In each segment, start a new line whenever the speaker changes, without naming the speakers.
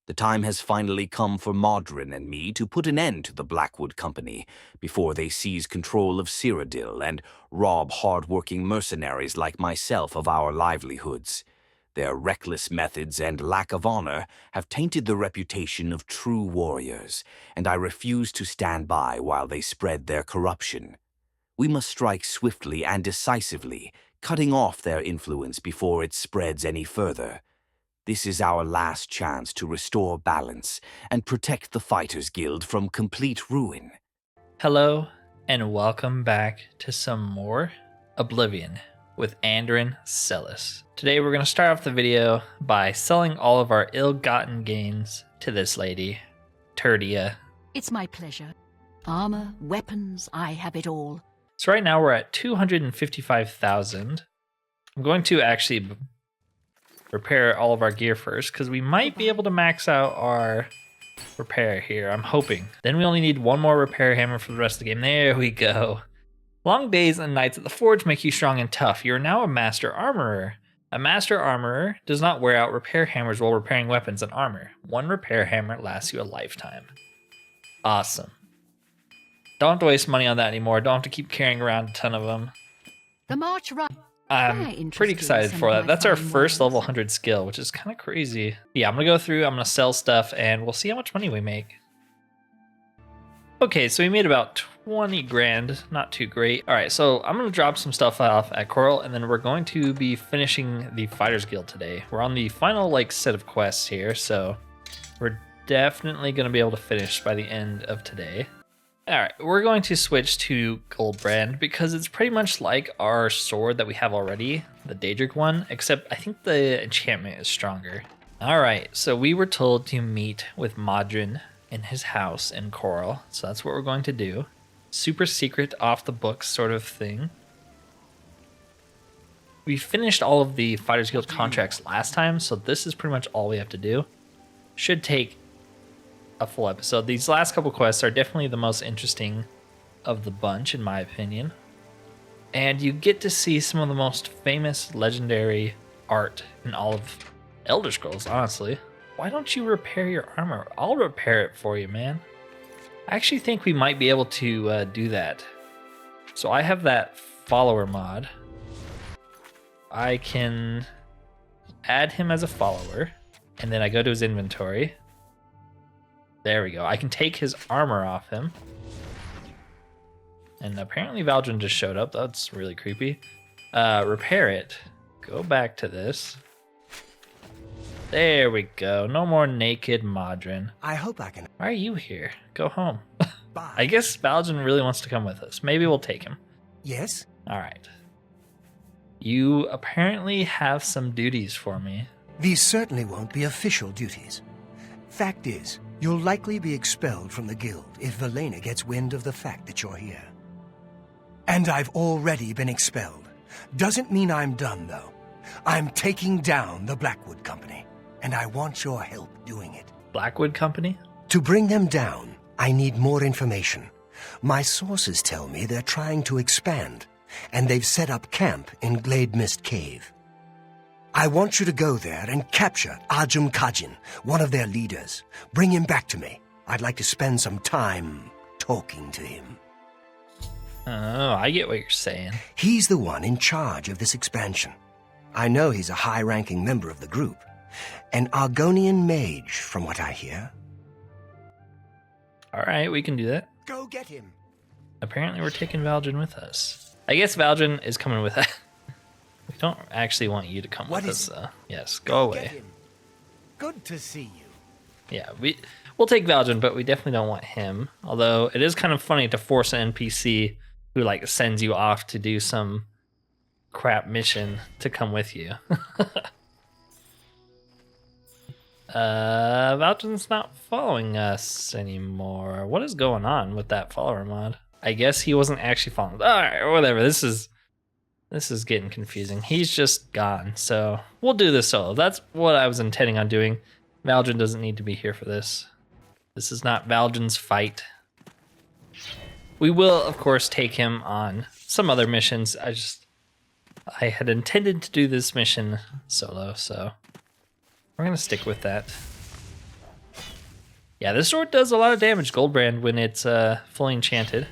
The time has finally come for Modryn and me to put an end to the Blackwood Company before they seize control of Cyrodiil and rob hard-working mercenaries like myself of our livelihoods. Their reckless methods and lack of honor have tainted the reputation of true warriors, and I refuse to stand by while they spread their corruption. We must strike swiftly and decisively, cutting off their influence before it spreads any further. This is our last chance to restore balance and protect the Fighters Guild from complete ruin.
Hello, and welcome back to some more Oblivion with Anderin Selis. Today we're going to start off the video by selling all of our ill-gotten gains to this lady, Cyrodiil.
It's my pleasure. Armor, weapons, I have it all.
So right now we're at 255,000. I'm going to actually repair all of our gear first, because we might be able to max out our repair here, I'm hoping. Then we only need one more repair hammer for the rest of the game. There we go. Long days and nights at the forge make you strong and tough. You are now a master armorer. A master armorer does not wear out repair hammers while repairing weapons and armor. One repair hammer lasts you a lifetime. Awesome. Don't have to waste money on that anymore. Don't have to keep carrying around a ton of them.
The march right.
I'm pretty excited for that. That's our first level 100 skill, which is kind of crazy. Yeah, I'm going to go through, I'm going to sell stuff, and we'll see how much money we make. Okay, so we made about 20 grand, not too great. All right, so I'm going to drop some stuff off at Coral, and then we're going to be finishing the Fighters Guild today. We're on the final set of quests here, so we're definitely going to be able to finish by the end of today. All right, we're going to switch to Goldbrand because it's pretty much like our sword that we have already, the Daedric one, except I think the enchantment is stronger. All right, so we were told to meet with Modryn in his house in Coral, so that's what we're going to do. Super secret, off the books sort of thing. We finished all of the Fighters Guild contracts last time, so this is pretty much all we have to do. Should take a full episode. These last couple quests are definitely the most interesting of the bunch, in my opinion. And you get to see some of the most famous legendary art in all of Elder Scrolls, honestly. Why don't you repair your armor? I'll repair it for you, man. I actually think we might be able to do that. So I have that follower mod. I can add him as a follower, and then I go to his inventory. There we go. I can take his armor off him. And apparently Valdrin just showed up. That's really creepy. Repair it. Go back to this. There we go. No more naked Modryn.
I hope I can.
Why are you here? Go home.
Bye.
I guess Valdrin really wants to come with us. Maybe we'll take him.
Yes?
All right. You apparently have some duties for me.
These certainly won't be official duties. Fact is, you'll likely be expelled from the guild if Vilena gets wind of the fact that you're here. And I've already been expelled. Doesn't mean I'm done, though. I'm taking down the Blackwood Company, and I want your help doing it.
Blackwood Company?
To bring them down, I need more information. My sources tell me they're trying to expand, and they've set up camp in Glade Mist Cave. I want you to go there and capture Ajum Kajin, one of their leaders. Bring him back to me. I'd like to spend some time talking to him.
Oh, I get what you're saying.
He's the one in charge of this expansion. I know he's a high-ranking member of the group. An Argonian mage, from what I hear.
All right, we can do that.
Go get him.
Apparently we're taking Valdrin with us. I guess Valdrin is coming with us. We don't actually want you to come with us, though. Yes, go away.
Get him. Good to see you.
Yeah, we'll take Valdrin, but we definitely don't want him. Although it is kind of funny to force an NPC who sends you off to do some crap mission to come with you. Valdrin's not following us anymore. What is going on with that follower mod? I guess he wasn't actually following. All right, whatever. This is getting confusing. He's just gone, so we'll do this solo. That's what I was intending on doing. Valdrin doesn't need to be here for this. This is not Valdrin's fight. We will, of course, take him on some other missions. I had intended to do this mission solo, so we're going to stick with that. Yeah, this sword does a lot of damage, Goldbrand, when it's fully enchanted.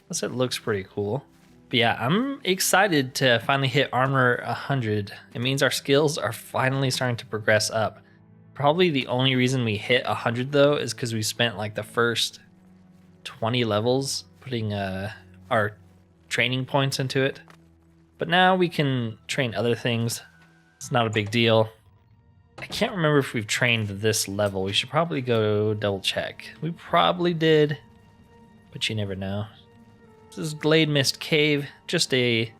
Plus, it looks pretty cool. But yeah, I'm excited to finally hit armor 100. It means our skills are finally starting to progress up. Probably the only reason we hit 100 though is because we spent like the first 20 levels putting our training points into it. But now we can train other things. It's not a big deal. I can't remember if we've trained this level. We should probably go double check. We probably did, but you never know. This is Glade Mist Cave, just a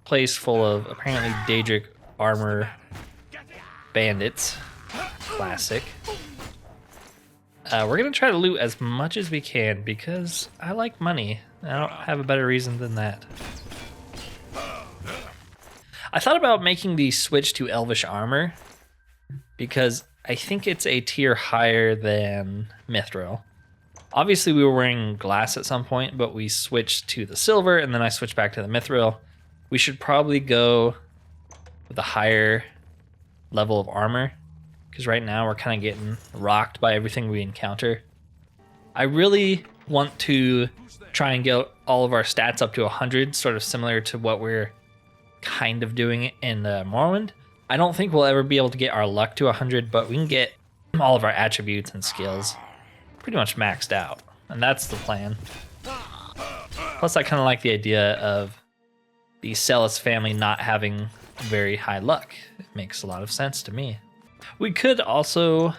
place full of apparently Daedric armor bandits. Classic. We're going to try to loot as much as we can because I like money. I don't have a better reason than that. I thought about making the switch to Elvish armor because I think it's a tier higher than Mithril. Obviously, we were wearing glass at some point, but we switched to the silver, and then I switched back to the Mithril. We should probably go with a higher level of armor, because right now we're kind of getting rocked by everything we encounter. I really want to try and get all of our stats up to 100, sort of similar to what we're kind of doing in Morrowind. I don't think we'll ever be able to get our luck to 100, but we can get all of our attributes and skills pretty much maxed out, and that's the plan. Plus, I kind of like the idea of the Selis family not having very high luck. It makes a lot of sense to me. We could also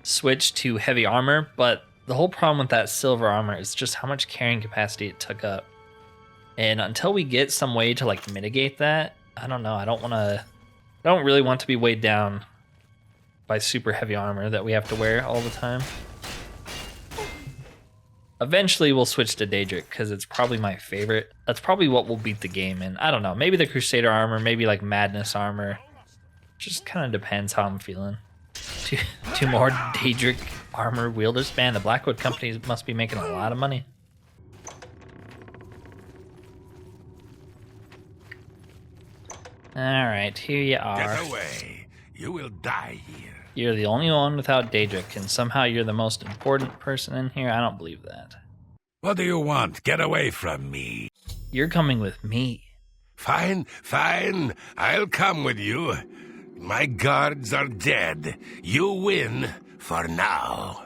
switch to heavy armor, but the whole problem with that silver armor is just how much carrying capacity it took up. And until we get some way to like mitigate that, I don't know. I don't really want to be weighed down by super heavy armor that we have to wear all the time. Eventually, we'll switch to Daedric because it's probably my favorite. That's probably what will beat the game in. I don't know. Maybe the Crusader armor, maybe like Madness armor. Just kind of depends how I'm feeling. Two more Daedric armor wielders. Man, the Blackwood companies must be making a lot of money. All right, here you are.
Get away. You will die here.
You're the only one without Daedric, and somehow you're the most important person in here? I don't believe that.
What do you want? Get away from me.
You're coming with me.
Fine, fine. I'll come with you. My guards are dead. You win for now.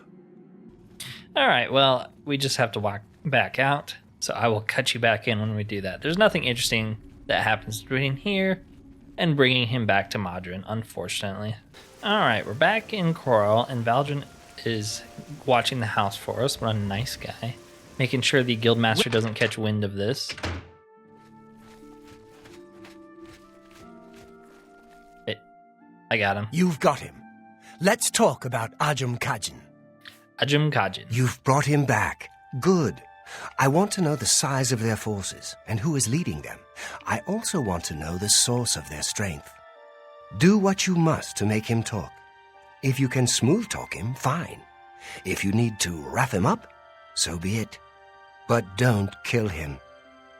All right, well, we just have to walk back out, so I will cut you back in when we do that. There's nothing interesting that happens between here and bringing him back to Modryn, unfortunately. All right, we're back in Coral, and Valdrin is watching the house for us. What a nice guy. Making sure the guildmaster doesn't catch wind of this. I got him.
You've got him. Let's talk about Ajum Kajin.
Ajum Kajin.
You've brought him back. Good. I want to know the size of their forces and who is leading them. I also want to know the source of their strength. Do what you must to make him talk. If you can smooth talk him, fine. If you need to wrap him up, so be it. But don't kill him.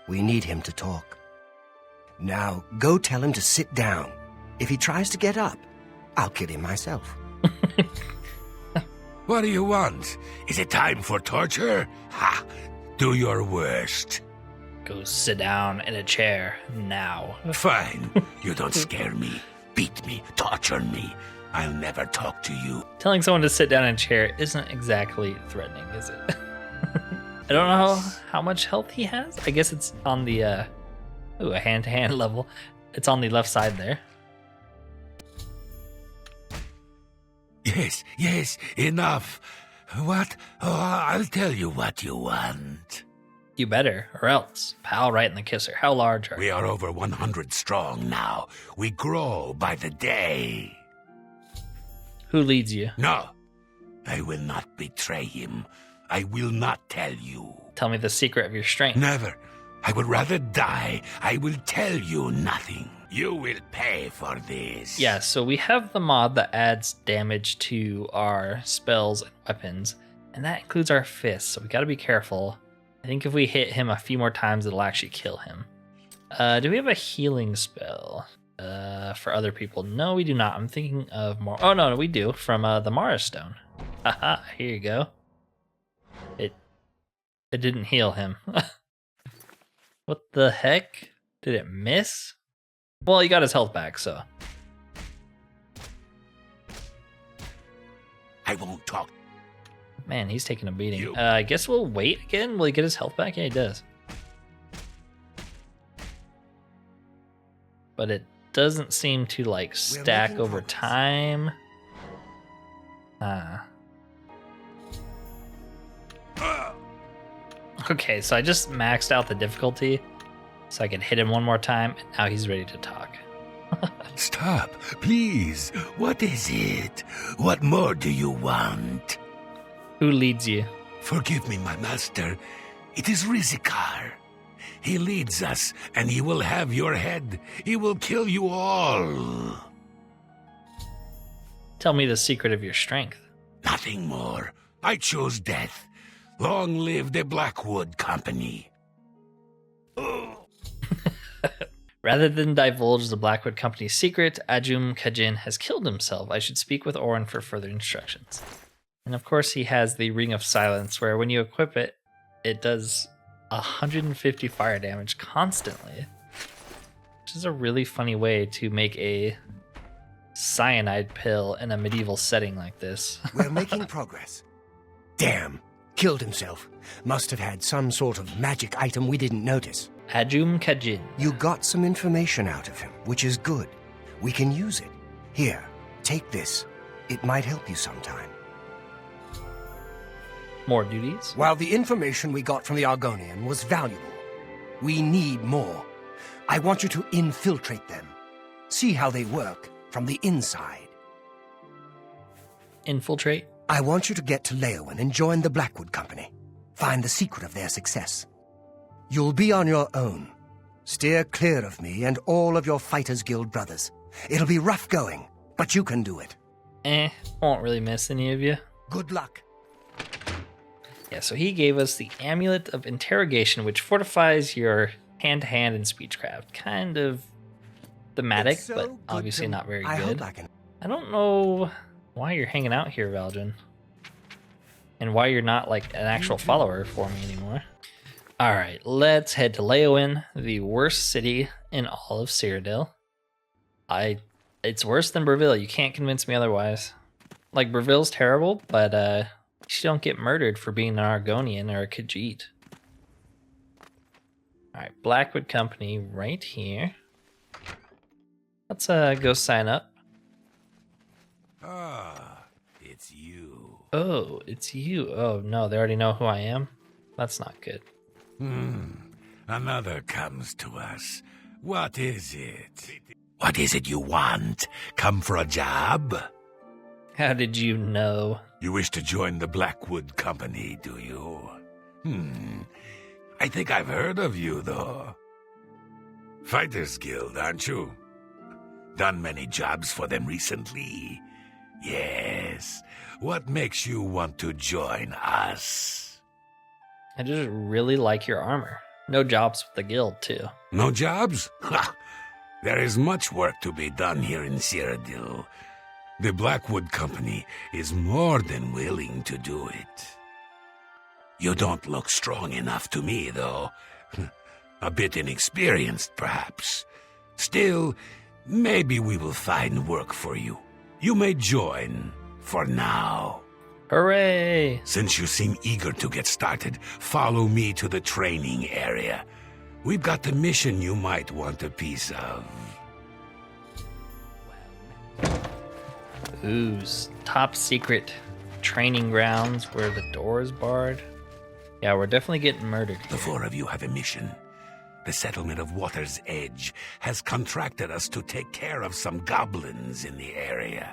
We need him to talk. Now, go tell him to sit down. If he tries to get up, I'll kill him myself.
What do you want? Is it time for torture? Ha! Do your worst.
Go sit down in a chair now.
Fine. You don't scare me. Beat me. Torture me. I'll never talk to you.
Telling someone to sit down in a chair isn't exactly threatening, is it? I don't know how much health he has. I guess it's on the a hand-to-hand level. It's on the left side there.
Yes, enough. What? Oh, I'll tell you what you want.
You better, or else. Pal right in the kisser. How large are you?
We are over 100 strong now. We grow by the day.
Who leads you?
No, I will not betray him. I will not tell you.
Tell me the secret of your strength.
Never. I would rather die. I will tell you nothing. You will pay for this.
Yeah, so we have the mod that adds damage to our spells and weapons, and that includes our fists, so we gotta be careful. I think if we hit him a few more times, it'll actually kill him. Do we have a healing spell for other people? No, we do not. I'm thinking of more. Oh, no, we do, from the Mara Stone. Haha, here you go. It didn't heal him. What the heck? Did it miss? Well, he got his health back, so.
I won't talk.
Man, he's taking a beating. I guess we'll wait again. Will he get his health back? Yeah, he does. But it doesn't seem to, like, stack over time. Okay, so I just maxed out the difficulty so I could hit him one more time, and now he's ready to talk.
Stop, please. What is it? What more do you want?
Who leads you?
Forgive me, my master. It is Rizikar. He leads us, and he will have your head. He will kill you all.
Tell me the secret of your strength.
Nothing more. I chose death. Long live the Blackwood Company.
Rather than divulge the Blackwood Company's secret, Ajum Kajin has killed himself. I should speak with Oreyn for further instructions. And of course, he has the Ring of Silence, where when you equip it, it does 150 fire damage constantly. Which is a really funny way to make a cyanide pill in a medieval setting like this.
We're making progress. Damn, killed himself. Must have had some sort of magic item we didn't notice.
Ajum Kajin.
You got some information out of him, which is good. We can use it. Here, take this. It might help you sometime.
More duties?
While the information we got from the Argonian was valuable, we need more. I want you to infiltrate them. See how they work from the inside.
Infiltrate?
I want you to get to Leowen and join the Blackwood Company. Find the secret of their success. You'll be on your own. Steer clear of me and all of your Fighters Guild brothers. It'll be rough going, but you can do it.
Won't really miss any of you.
Good luck.
Yeah, so he gave us the Amulet of Interrogation, which fortifies your hand-to-hand and speechcraft. Kind of thematic,
It's so
but
good
obviously
to-
not very
I
good.
hope I can.
I don't know why you're hanging out here, Valjan. And why you're not like an actual follower for me anymore. Alright, let's head to Leowen, the worst city in all of Cyrodiil. It's worse than Breville. You can't convince me otherwise. Like, Breville's terrible, but you don't get murdered for being an Argonian or a Khajiit. Alright, Blackwood Company right here. Let's go sign up.
Ah, it's you.
Oh, it's you. Oh, no, they already know who I am? That's not good.
Another comes to us. What is it? What is it you want? Come for a job?
How did you know?
You wish to join the Blackwood Company, do you? I think I've heard of you, though. Fighters Guild, aren't you? Done many jobs for them recently? Yes. What makes you want to join us?
I just really like your armor. No jobs with the guild, too.
No jobs? Ha! There is much work to be done here in Cyrodiil. The Blackwood Company is more than willing to do it. You don't look strong enough to me, though. A bit inexperienced, perhaps. Still, maybe we will find work for you. You may join, for now.
Hooray!
Since you seem eager to get started, follow me to the training area. We've got the mission you might want a piece of.
Ooh, top secret training grounds where the door is barred. Yeah, we're definitely getting murdered
The
here.
four of you have a mission. The settlement of Water's Edge has contracted us to take care of some goblins in the area.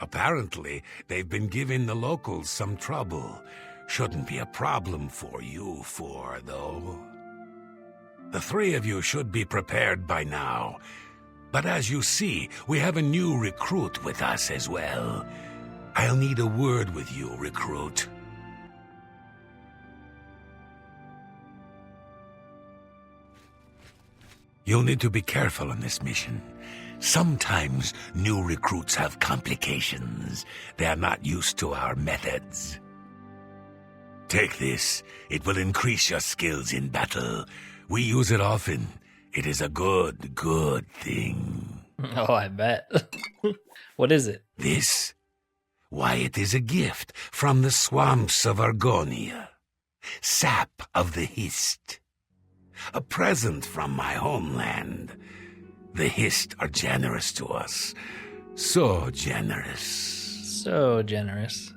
Apparently, they've been giving the locals some trouble. Shouldn't be a problem for you four, though. The three of you should be prepared by now. But as you see, we have a new recruit with us as well. I'll need a word with you, recruit. You'll need to be careful on this mission. Sometimes new recruits have complications. They are not used to our methods. Take this. It will increase your skills in battle. We use it often. It is a good, good thing.
Oh, I bet. What is it?
This? Why, it is a gift from the swamps of Argonia. Sap of the Hist. A present from my homeland. The Hist are generous to us. So generous.
So generous.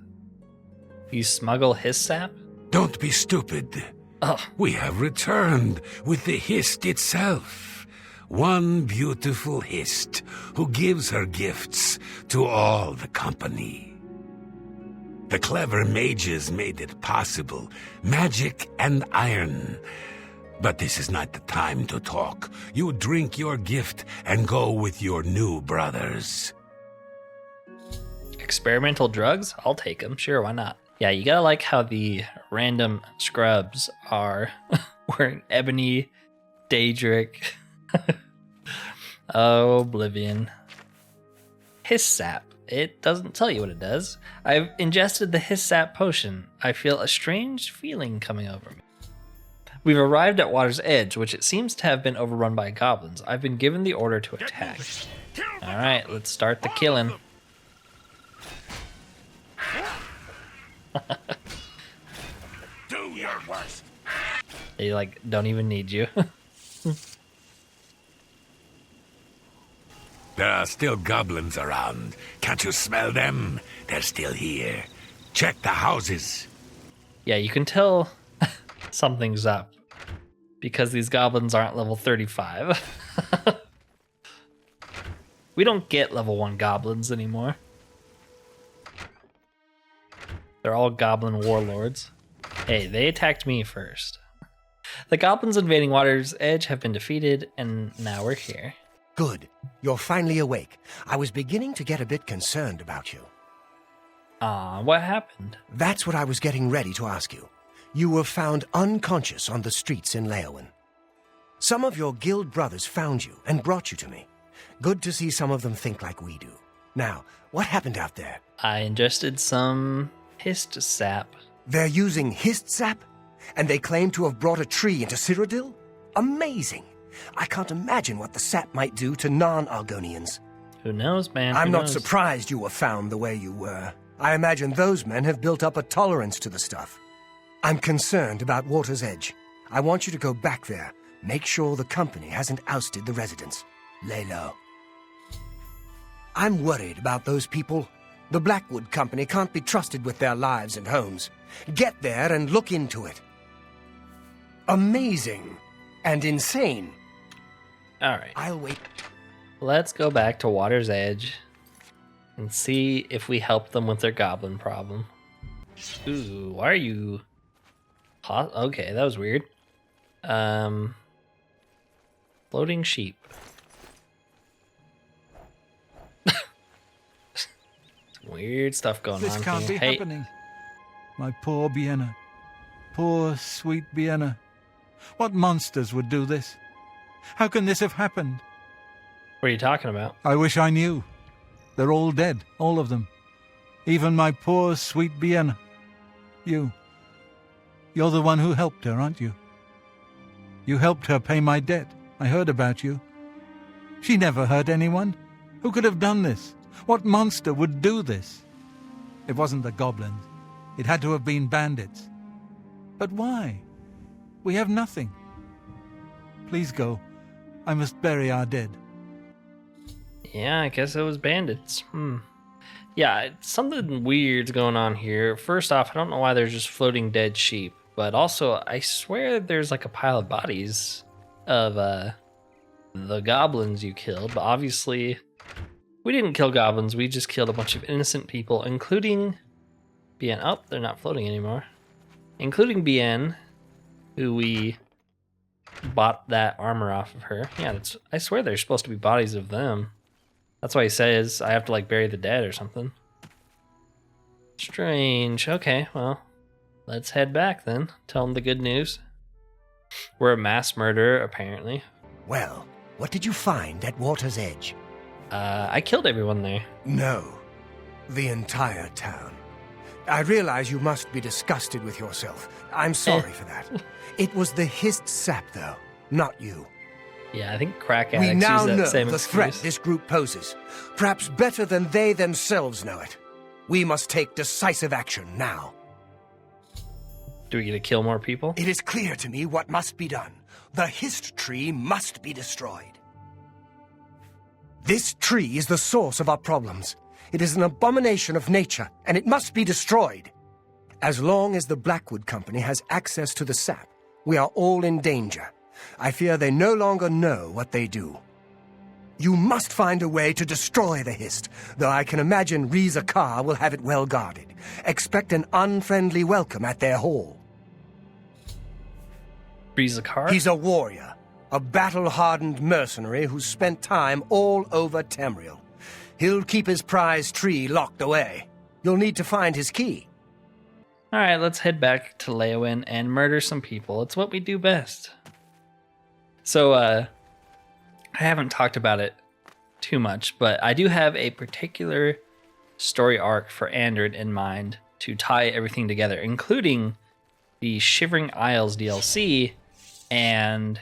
You smuggle his sap?
Don't be stupid.
Oh,
We have returned with the Hist itself. One beautiful Hist who gives her gifts to all the company. The clever mages made it possible. Magic and iron. But this is not the time to talk. You drink your gift and go with your new brothers.
experimental drugs? I'll take them. Sure, why not? Yeah, you gotta like how the random scrubs are wearing ebony, Daedric, Oblivion. His-sap. It doesn't tell you what it does. I've ingested the His-sap potion. I feel a strange feeling coming over me. We've arrived at Water's Edge, which it seems to have been overrun by goblins. I've been given the order to attack. Alright, let's start the killing.
Do your worst.
They don't even need you.
There are still goblins around. Can't you smell them? They're still here. Check the houses.
Yeah, you can tell something's up because these goblins aren't level 35. We don't get level 1 goblins anymore. They're all goblin warlords. Hey, they attacked me first. The goblins invading Water's Edge have been defeated, and now we're here.
Good. You're finally awake. I was beginning to get a bit concerned about you.
What happened?
That's what I was getting ready to ask you. You were found unconscious on the streets in Leowen. Some of your guild brothers found you and brought you to me. Good to see some of them think like we do. Now, what happened out there?
I ingested some Hist-sap.
They're using Hist-sap? And they claim to have brought a tree into Cyrodiil? Amazing! I can't imagine what the sap might do to non-Argonians.
Who knows, man?
I'm
Who
not
knows?
surprised you were found the way you were. I imagine those men have built up a tolerance to the stuff. I'm concerned about Water's Edge. I want you to go back there. Make sure the company hasn't ousted the residents. Lay low. I'm worried about those people. The Blackwood Company can't be trusted with their lives and homes. Get there and look into it. Amazing and insane.
Alright.
I'll wait.
Let's go back to Water's Edge and see if we help them with their goblin problem. Ooh, why are you... Okay, that was weird. Floating sheep. Weird stuff going
This
on
can't
here.
be happening. My poor Vienna. Poor, sweet Vienna. What monsters would do this? How can this have happened?
What are you talking about?
I wish I knew. They're all dead, all of them. Even my poor, sweet Vienna. You're the one who helped her, aren't you? You helped her pay my debt. I heard about you. She never hurt anyone. Who could have done this? What monster would do this? It wasn't the goblins. It had to have been bandits. But why? We have nothing. Please go. I must bury our dead.
Yeah, I guess it was bandits. Yeah, something weird's going on here. First off, I don't know why there's just floating dead sheep. But also, I swear there's like a pile of bodies of the goblins you killed. But obviously, we didn't kill goblins. We just killed a bunch of innocent people, including Bien. Oh, they're not floating anymore. Including Bien, who we bought that armor off of her. Yeah, I swear there's supposed to be bodies of them. That's why he says I have to bury the dead or something. Strange. Okay, well, let's head back then. Tell them the good news. We're a mass murderer, apparently.
Well, what did you find at Water's Edge?
I killed everyone there.
No, the entire town. I realize you must be disgusted with yourself. I'm sorry for that. It was the Hist sap, though, not you.
Yeah, I think crack
We
addicts
now
use that
know
same
the
excuse.
threat this group poses, perhaps better than they themselves know it. We must take decisive action now.
Do we get to kill more people?
It is clear to me what must be done. The Hist tree must be destroyed. This tree is the source of our problems. It is an abomination of nature, and it must be destroyed. As long as the Blackwood Company has access to the sap, we are all in danger. I fear they no longer know what they do. You must find a way to destroy the Hist, though I can imagine Riza Kar will have it well guarded. Expect an unfriendly welcome at their hall.
Riza Kar?
He's a warrior, a battle-hardened mercenary who's spent time all over Tamriel. He'll keep his prized tree locked away. You'll need to find his key.
All right, let's head back to Leowyn and murder some people. It's what we do best. So, I haven't talked about it too much, but I do have a particular story arc for Anderin in mind to tie everything together, including the Shivering Isles DLC and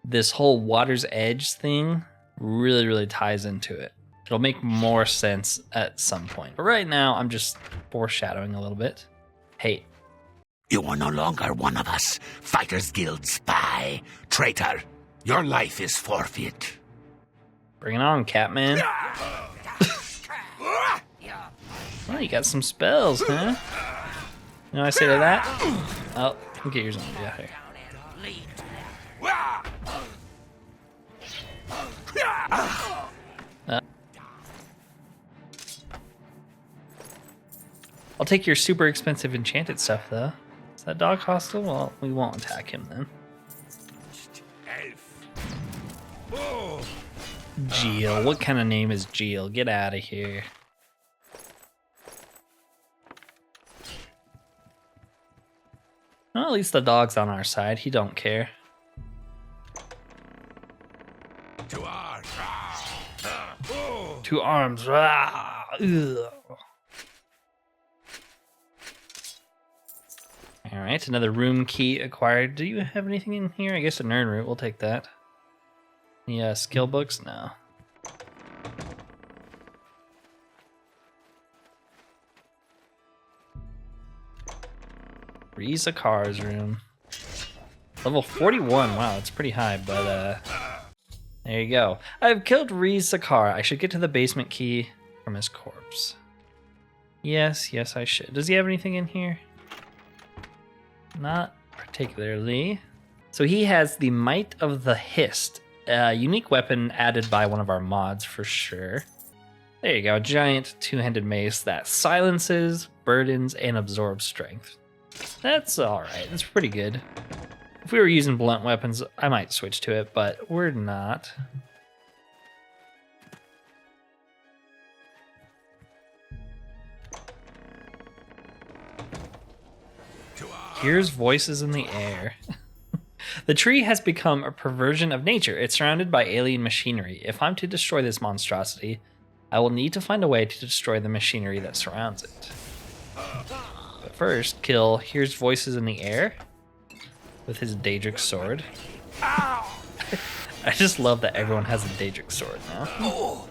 this whole Water's Edge thing really ties into it. It'll make more sense at some point. But right now, I'm just foreshadowing a little bit. Hey.
You are no longer one of us, Fighters Guild spy. Traitor, your life is forfeit.
Bring it on, Catman. Well, you got some spells, huh? You know what I say to that? Oh, get your zombie out here. I'll take your super expensive enchanted stuff, though. Is that dog hostile? Well, we won't attack him then. Geel. What kind of name is Geel? Get out of here. Well, at least the dog's on our side. He don't care. To arms. Ah, ugh. All right, another room key acquired. Do you have anything in here? I guess a nerd root. We'll take that. Yeah, skill books? No. Riza Kar's room. Level 41. Wow, that's pretty high, but there you go. I've killed Riza Kar. I should get to the basement key from his corpse. Yes, I should. Does he have anything in here? Not particularly. So he has the Might of the Hist, a unique weapon added by one of our mods for sure. There you go, giant two-handed mace that silences, burdens, and absorbs strength. That's alright, that's pretty good. If we were using blunt weapons, I might switch to it, but we're not. Here's voices in the air. The tree has become a perversion of nature. It's surrounded by alien machinery. If I'm to destroy this monstrosity, I will need to find a way to destroy the machinery that surrounds it. But first, kill Here's Voices in the Air with his Daedric sword. I just love that everyone has a Daedric sword now.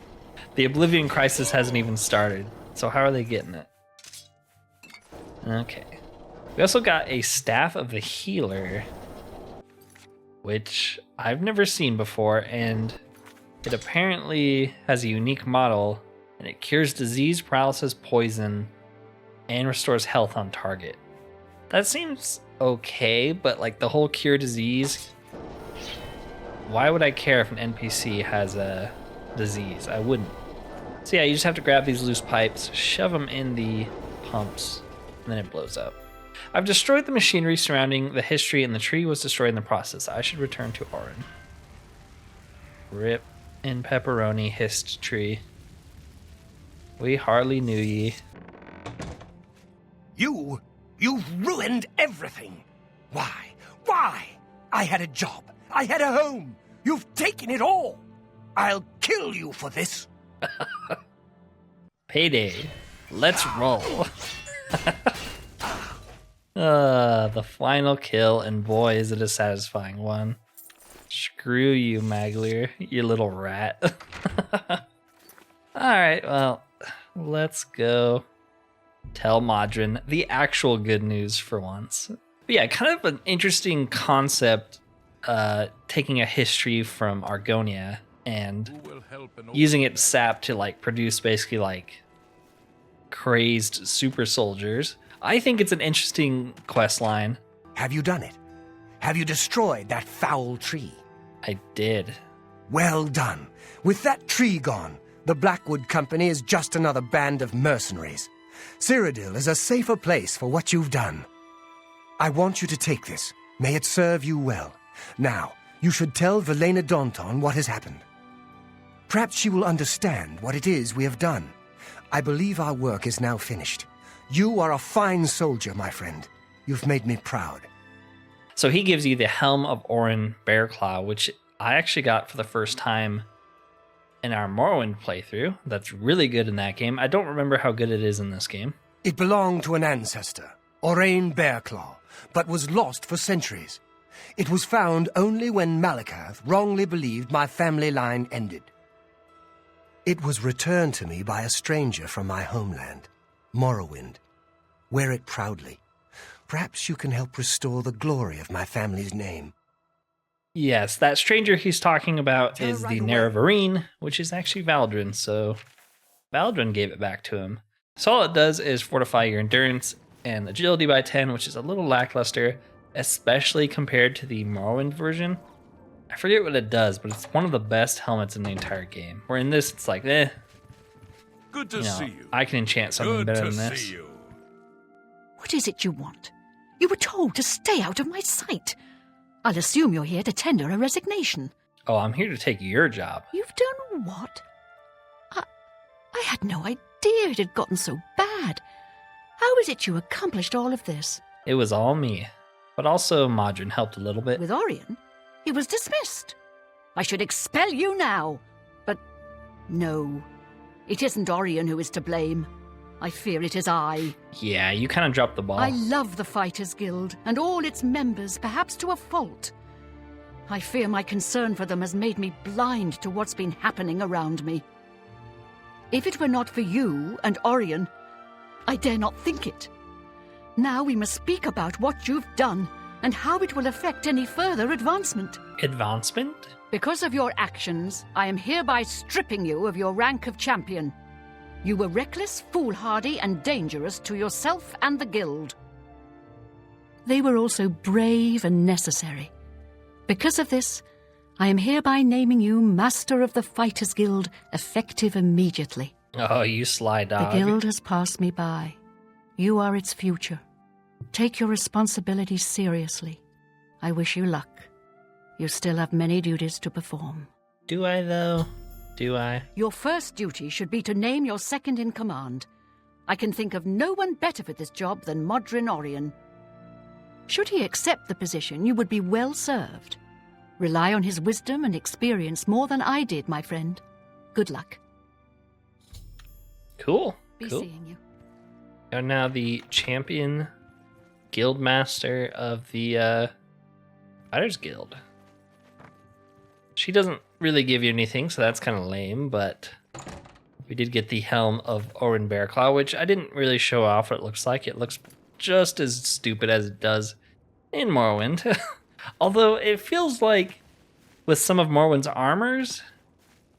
The Oblivion crisis hasn't even started, so how are they getting it? Okay. We also got a Staff of the Healer, which I've never seen before, and it apparently has a unique model, and it cures disease, paralysis, poison, and restores health on target. That seems okay, but like the whole cure disease, why would I care if an NPC has a disease? I wouldn't. So yeah, you just have to grab these loose pipes, shove them in the pumps, and then it blows up. I've destroyed the machinery surrounding the history, and the tree was destroyed in the process. I should return to Oreyn. Rip in pepperoni, Hist tree. We hardly knew ye.
You've ruined everything. Why? Why? I had a job. I had a home. You've taken it all. I'll kill you for this.
Payday. Let's roll. The final kill, and boy, is it a satisfying one. Screw you, Maglier, you little rat. Alright, well, let's go tell Modryn the actual good news for once. But yeah, kind of an interesting concept, taking a history from Argonia and using its sap to like produce basically like crazed super soldiers. I think it's an interesting quest line.
Have you done it? Have you destroyed that foul tree?
I did.
Well done. With that tree gone, the Blackwood Company is just another band of mercenaries. Cyrodiil is a safer place for what you've done. I want you to take this. May it serve you well. Now, you should tell Vilena Daunton what has happened. Perhaps she will understand what it is we have done. I believe our work is now finished. You are a fine soldier, my friend. You've made me proud.
So he gives you the Helm of Oreyn Bearclaw, which I actually got for the first time in our Morrowind playthrough. That's really good in that game. I don't remember how good it is in this game.
It belonged to an ancestor, Oreyn Bearclaw, but was lost for centuries. It was found only when Malakath wrongly believed my family line ended. It was returned to me by a stranger from my homeland, Morrowind. Wear it proudly. Perhaps you can help restore the glory of my family's name.
Yes, that stranger he's talking about
Tell
is
her
the
right
Nerevarine, which is actually Valdrin, so Valdrin gave it back to him. So all it does is fortify your endurance and agility by 10, which is a little lackluster, especially compared to the Morrowind version. I forget what it does, but it's one of the best helmets in the entire game. Where in this, it's like,
Good to see you.
I can enchant something
Good
better
to
than this.
see you.
What is it you want? You were told to stay out of my sight. I'll assume you're here to tender a resignation.
Oh, I'm here to take your job.
You've done what? I had no idea it had gotten so bad. How is it you accomplished all of this?
It was all me. But also Modryn helped a little bit.
With Oreyn, he was dismissed. I should expel you now. But no, it isn't Oreyn who is to blame. I fear it is I.
Yeah, you kind of dropped the ball.
I love the Fighters Guild and all its members, perhaps to a fault. I fear my concern for them has made me blind to what's been happening around me. If it were not for you and Oreyn, I dare not think it. Now we must speak about what you've done and how it will affect any further advancement.
Advancement?
Because of your actions, I am hereby stripping you of your rank of champion. You were reckless, foolhardy, and dangerous to yourself and the guild. They were also brave and necessary. Because of this, I am hereby naming you Master of the Fighters Guild, effective immediately.
Oh, you sly dog.
The guild has passed me by. You are its future. Take your responsibilities seriously. I wish you luck. You still have many duties to perform.
Do I, though? Do I?
Your first duty should be to name your second in command. I can think of no one better for this job than Modryn Oreyn. Should he accept the position, you would be well served. Rely on his wisdom and experience more than I did, my friend. Good luck.
Cool.
Be
cool.
seeing you.
You're now the champion guild master of the Fighters Guild. She doesn't really give you anything, so that's kind of lame, but we did get the Helm of Oreyn Bearclaw, which I didn't really show off what it looks like. It looks just as stupid as it does in Morrowind. Although it feels like with some of Morrowind's armors,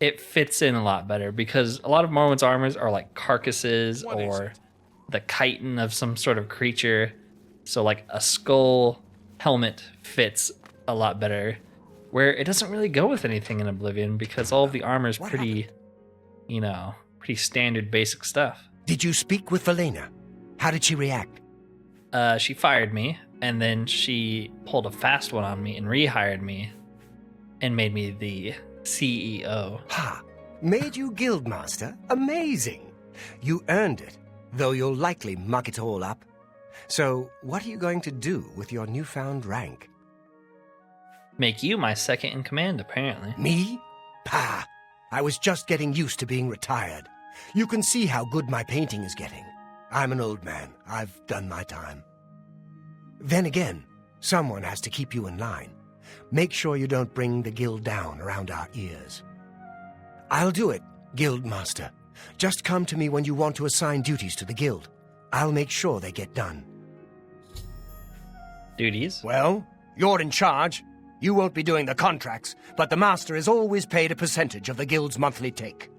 it fits in a lot better because a lot of Morrowind's armors are like carcasses or the chitin of some sort of creature. So like a skull helmet fits a lot better, where it doesn't really go with anything in Oblivion because all of the armor is pretty, pretty standard basic stuff.
Did you speak with Vilena? How did she react?
She fired me, and then she pulled a fast one on me and rehired me and made me the CEO.
Ha! Made you guildmaster? Amazing! You earned it, though you'll likely muck it all up. So, what are you going to do with your newfound rank?
Make you my second in command, apparently.
Me? Pah! I was just getting used to being retired. You can see how good my painting is getting. I'm an old man. I've done my time. Then again, someone has to keep you in line. Make sure you don't bring the guild down around our ears. I'll do it, Guild Master. Just come to me when you want to assign duties to the guild. I'll make sure they get done.
Duties?
Well, you're in charge. You won't be doing the contracts, but the Master is always paid a percentage of the guild's monthly take.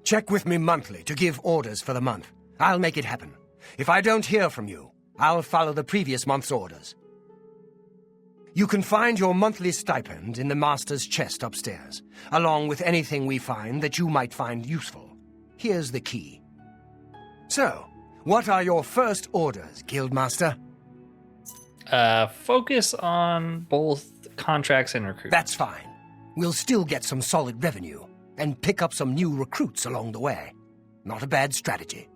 Check with me monthly to give orders for the month. I'll make it happen. If I don't hear from you, I'll follow the previous month's orders. You can find your monthly stipend in the Master's chest upstairs, along with anything we find that you might find useful. Here's the key. So, what are your first orders, Guildmaster?
Focus on both contracts and recruits.
That's fine. We'll still get some solid revenue, and pick up some new recruits along the way. Not a bad strategy.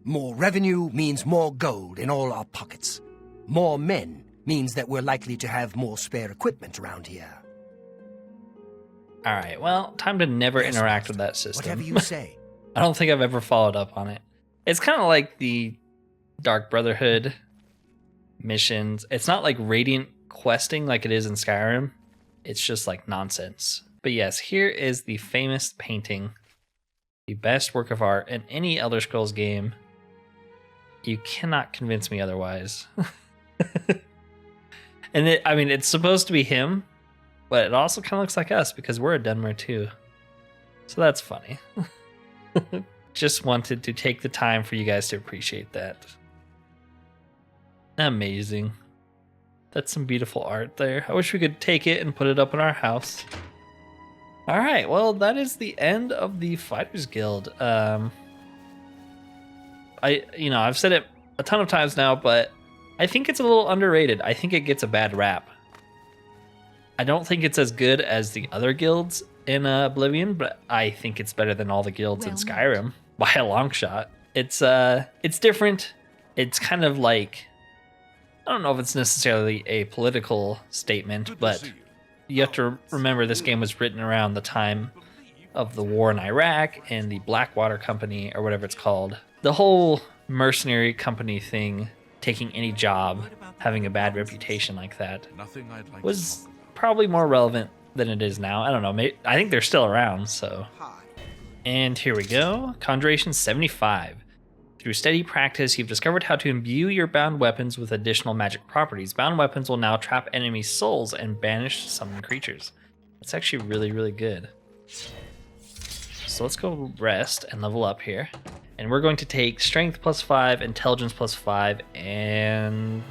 More revenue means more gold in all our pockets. More men means that we're likely to have more spare equipment around here.
All right, well, time to never
Yes,
interact
Master.
with that system.
Whatever you say.
I don't think I've ever followed up on it. It's kind of like the Dark Brotherhood missions. It's not like Radiant questing like it is in Skyrim. It's just like nonsense. But yes, here is the famous painting. The best work of art in any Elder Scrolls game. You cannot convince me otherwise. And it's supposed to be him, but it also kind of looks like us because we're a Dunmer too. So that's funny. Just wanted to take the time for you guys to appreciate that. Amazing. That's some beautiful art there. I wish we could take it and put it up in our house. All right, well, that is the end of the Fighters Guild. I've said it a ton of times now, but I think it's a little underrated. I think it gets a bad rap. I don't think it's as good as the other guilds in Oblivion, but I think it's better than all the guilds in Skyrim by a long shot. It's different. It's kind of like, I don't know if it's necessarily a political statement, but you have to remember this game was written around the time of the war in Iraq and the Blackwater Company, or whatever it's called. The whole mercenary company thing, taking any job, having a bad reputation like that, was probably more relevant than it is now. I don't know. I think they're still around, so. And here we go. Conjuration 75. Through steady practice, you've discovered how to imbue your bound weapons with additional magic properties. Bound weapons will now trap enemy souls and banish summon creatures. That's actually really, really good. So let's go rest and level up here. And we're going to take Strength +5, Intelligence +5, and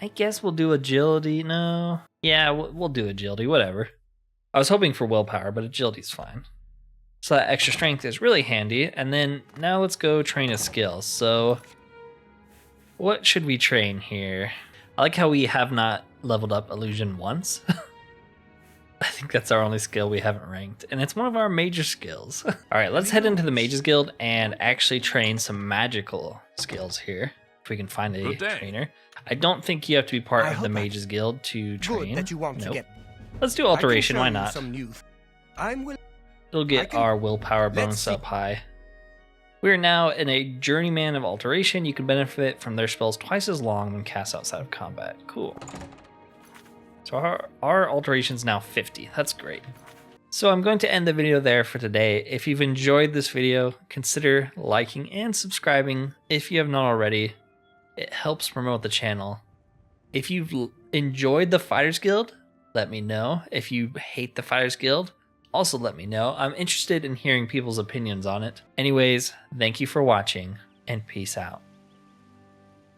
I guess we'll do Agility. No. Yeah, we'll do Agility, whatever. I was hoping for Willpower, but Agility's fine. So that extra Strength is really handy. And then now let's go train a skill. So what should we train here? I like how we have not leveled up Illusion once. I think that's our only skill we haven't ranked, and it's one of our major skills. All right, let's head into the Mages Guild and actually train some magical skills here, if we can find a trainer. I don't think you have to be part of the Mages Guild to train.
That you want to get.
Let's do Alteration, why not? It'll get our willpower bonus up high. We are now in a Journeyman of Alteration. You can benefit from their spells twice as long when cast outside of combat. Cool. So our alteration's now 50. That's great. So I'm going to end the video there for today. If you've enjoyed this video, consider liking and subscribing if you have not already. It helps promote the channel. If you've enjoyed the Fighters Guild, let me know. If you hate the Fighters Guild, also let me know. I'm interested in hearing people's opinions on it. Anyways, thank you for watching, and peace out.